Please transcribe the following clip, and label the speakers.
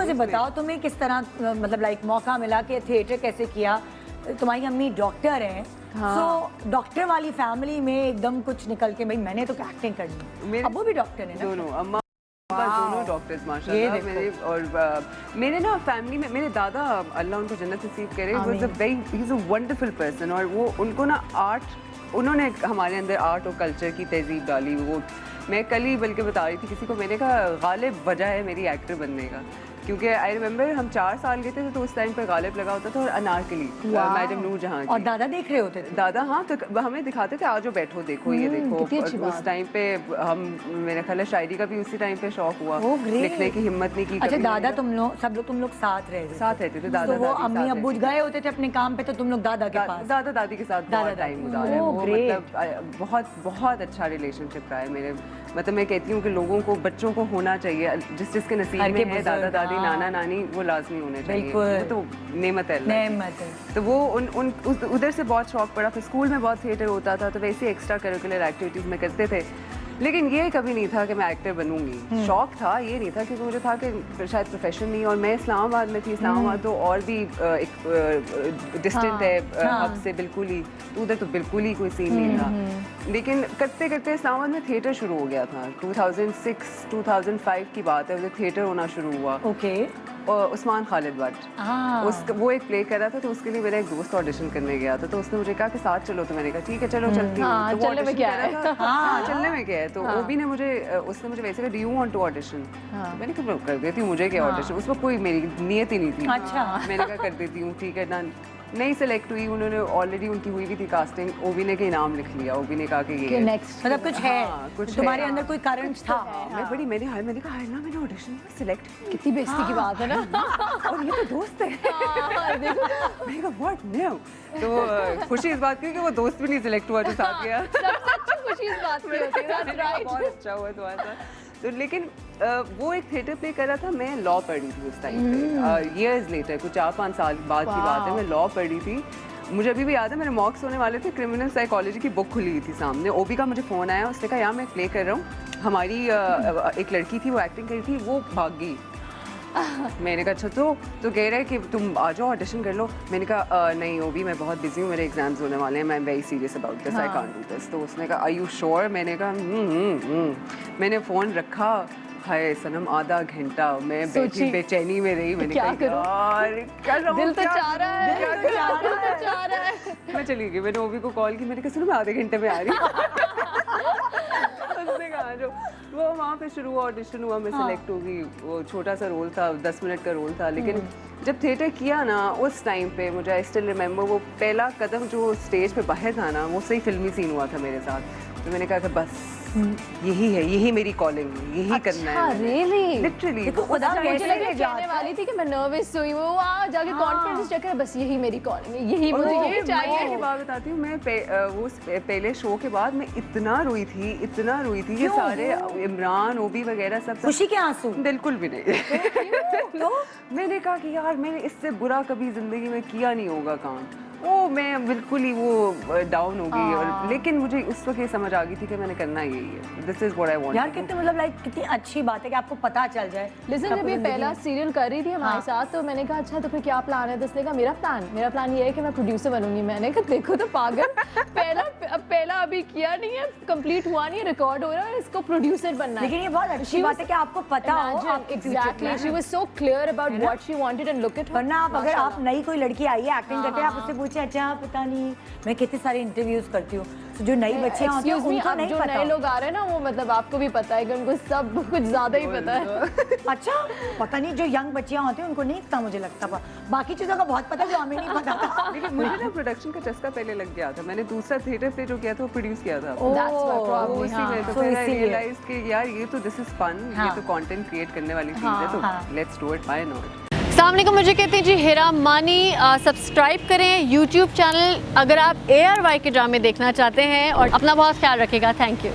Speaker 1: मुझे बताओ तुम्हें किस तरह मतलब लाइक मौका मिला कि थिएटर कैसे किया? तुम्हारी अम्मी डॉक्टर हैं, सो डॉक्टर वाली फैमिली में एकदम कुछ निकल के भाई मैंने तो एक्टिंग करनी। अब वो भी डॉक्टर है ना?
Speaker 2: दोनों अम्मा दोनों डॉक्टर्स माशाल्लाह। मेरे और मेरे ना फैमिली में मेरे दादा, अल्लाह उनको जन्नत नसीब करे, he is a wonderful person. और वो उनको ना आर्ट, उन्होंने हमारे अंदर आर्ट और कल्चर की तहजीब डाली। वो मैं कल ही बल्कि बता रही थी किसी को, मैंने कहा गालिब वजह है मेरी एक्टर बनने का, क्योंकि आई रिमेंबर हम 4 साल के थे तो उस टाइम पर गालिब लगा होता था और अनारकली मैडम नूरजहां की।
Speaker 1: और दादा देख रहे होते थे? दादा
Speaker 2: हाँ, तो हमें दिखाते थे आओ बैठो देखो ये देखो। उस टाइम पे हम, मेरा ख्याल है शायरी का भी उसी टाइम पे शौक हुआ, लिखने की हिम्मत नहीं की।
Speaker 1: अच्छा, दादा तुम लोग तुम लोग साथ रहते थे? दादा वो अम्मी अब्बू गए होते थे अपने काम पे तो तुम लोग दादा के पास? दादा दादी के साथ बहुत टाइम गुजारा। वो मतलब बहुत बहुत अच्छा रिलेशनशिप रहा है मेरे। मतलब मैं कहती हूँ कि लोगों को, बच्चों को होना चाहिए, जिसके नसीब में है दादा दादी नाना नानी, वो लाजमी होने चाहिए। वो तो नेमत है। तो वो उधर से बहुत शौक पड़ा। फिर स्कूल में बहुत थिएटर होता था तो वैसे एक्स्ट्रा करिकुलर एक्टिविटीज़ में करते थे, लेकिन ये कभी नहीं था कि मैं एक्टर बनूंगी। शौक था, ये नहीं था, क्योंकि मुझे था कि शायद प्रोफेशन नहीं। और मैं इस्लामाबाद में थी, इस्लामाबाद तो और भी एक डिस्टेंट है हब से बिल्कुल ही, तो उधर तो बिल्कुल ही कोई सीन नहीं था। लेकिन करते करते इस्लामाबाद में थिएटर शुरू हो गया था। 2006-2005 की बात है, उधर थिएटर होना शुरू हुआ। उस्मान खालिद भट्ट वो एक प्ले कर रहा था, तो उसके लिए मेरा एक दोस्त ऑडिशन करने गया था। तो उसने मुझे कहा कि साथ चलो, तो मैंने कहा ठीक है चलो चलती हूँ। तो चलने में क्या है? चलने में क्या है? तो ओबी ने उसने मुझे वैसे कहा do you want to audition? मैंने कहा कर देती हूँ, मुझे क्या ऑडिशन, उसमें कोई मेरी नियत ही नहीं थी। अच्छा, मैंने कहा कर देती हूँ, ठीक है डन। नहीं सिलेक्ट हुई, उन्होंने ऑलरेडी उनकी हुई भी थी कास्टिंग। ओबी ने के नाम लिख लिया, ओबी ने कहा कि ये नेक्स्ट मतलब कुछ है, कुछ तुम्हारे अंदर कोई करंट था।
Speaker 2: मैंने कहा हाय ना, मैंने ऑडिशन में सिलेक्ट,
Speaker 1: कितनी बेइज्जती की बात है ना।
Speaker 2: और ये तो दोस्त है। मैंने कहा व्हाट नो। तो खुशी इस बात की कि वो दोस्त भी नहीं सिलेक्ट हुआ जो साथ गया।
Speaker 1: खुशी इस बात की होती है,
Speaker 2: बहुत अच्छा हुआ तुम्हारे साथ। तो लेकिन वो एक थिएटर प्ले कर रहा था, मैं लॉ पढ़ी थी उस टाइम पे। ईयर्स लेटर, कुछ 4-5 साल बाद की बात है, मैं लॉ पढ़ी थी। मुझे अभी भी याद है, मेरे मॉक्स होने वाले थे, क्रिमिनल साइकोलॉजी की बुक खुली थी सामने। ओबी का मुझे फ़ोन आया, उसने कहा यार मैं प्ले कर रहा हूँ, हमारी एक लड़की थी वो एक्टिंग करी थी, वो भाग गई। मैंने कहा अच्छा, तो कह रहा है कि तुम आ जाओ ऑडिशन कर लो। मैंने कहा नहीं ओबी, मैं बहुत बिजी हूँ, मेरे एग्जाम्स होने वाले हैं, मैं very serious about this, I can't do this. तो उसने कहा आर यू श्योर? मैंने कहा मैंने फ़ोन रखा, हाय सनम आधा घंटा मैं बैठी बेचैनी में रही। मैंने कहा यार दिल तो चाह रहा है। मैं चली गई, मैंने ओबी को कॉल की, मैंने कहा सुनो मैं आधे घंटे में आ रही हूँ। उसने कहा जो वो वहाँ पे शुरू हुआ, ऑडिशन हुआ, मैं सिलेक्ट होगी। वो छोटा सा रोल था, 10 मिनट का रोल था, लेकिन जब थिएटर किया ना उस टाइम पे, मुझे आई स्टिल रिमेंबर वो पहला कदम जो स्टेज पे बाहर था ना, वो सही फिल्मी सीन हुआ था मेरे साथ। तो मैंने कहा था बस यही है, यही मेरी कॉलिंग है, यही करना है।
Speaker 1: रियली
Speaker 2: लिटरली
Speaker 1: मुझे लगा कहने वाली थी कि मैं नर्वस हुई, वो वहाँ जाके कॉन्फिडेंस चेक कर, बस यही मेरी कॉलिंग है, यही मुझे ये चाहिए।
Speaker 2: की बात बताती हूँ, मैं वो पहले शो के बाद मैं इतना रोई थी ये सारे इमरान ओबी वगैरह सब। खुशी के आंसू? बिल्कुल भी नहीं। तो मैंने कहा कि यार मैंने इससे बुरा कभी जिंदगी में किया नहीं होगा काम। वो मैं बिल्कुल ही वो डाउन हो गई। और लेकिन मुझे उस वक्त ये समझ आ गई थी कि मैंने करना यही है, this is what I want.
Speaker 1: यार कितने मतलब लाइक कितनी अच्छी बात है कि आपको पता चल जाए।
Speaker 3: लिसन जब ये पहला सीरियल कर रही थी हमारे साथ, तो मैंने कहा अच्छा तो फिर क्या प्लान है? तो उसने कहा मेरा प्लान ये है कि मैं प्रोड्यूसर बनूंगी। मैंने कहा देखो तो पागल, पहला अभी किया नहीं है, कंप्लीट हुआ नहीं है, रिकॉर्ड हो रहा है, इसको प्रोड्यूसर बनना है।
Speaker 1: लेकिन ये बहुत अच्छी बात है कि आपको पता हो।
Speaker 3: Exactly, she was so clear about what she wanted and look at.
Speaker 1: वरना आप अगर आप नई कोई लड़की आई है एक्टिंग करके, आप उससे पूछे अच्छा पता नहीं, मैं कितने सारे इंटरव्यूज करती हूँ, जो नई बच्चियां होती हैं उनको नहीं पता।
Speaker 3: नए लोग आ रहे हैं ना, वो मतलब आपको भी पता है कि उनको सब कुछ ज्यादा ही पता है।
Speaker 1: अच्छा पता नहीं, जो यंग बच्चियां होती हैं उनको नहीं इतना मुझे लगता, बाकी चीजों का बहुत पता जो हमें नहीं पता था।
Speaker 2: लेकिन मुझे ना प्रोडक्शन का चस्का पहले लग गया था। मैंने दूसरा थिएटर पे जो किया था वो प्रोड्यूस किया था, उसी में। तो फिर आई रियलाइज कि यार ये तो दिस इज फन, ये तो कंटेंट क्रिएट करने वाली चीज है, तो let's do it, why not.
Speaker 4: अस्सलाम वालेकुम, मुझे कहते हैं जी हिरा मानी। सब्सक्राइब करें यूट्यूब चैनल अगर आप ARY के ड्रामे देखना चाहते हैं, और अपना बहुत ख्याल रखिएगा। Thank you.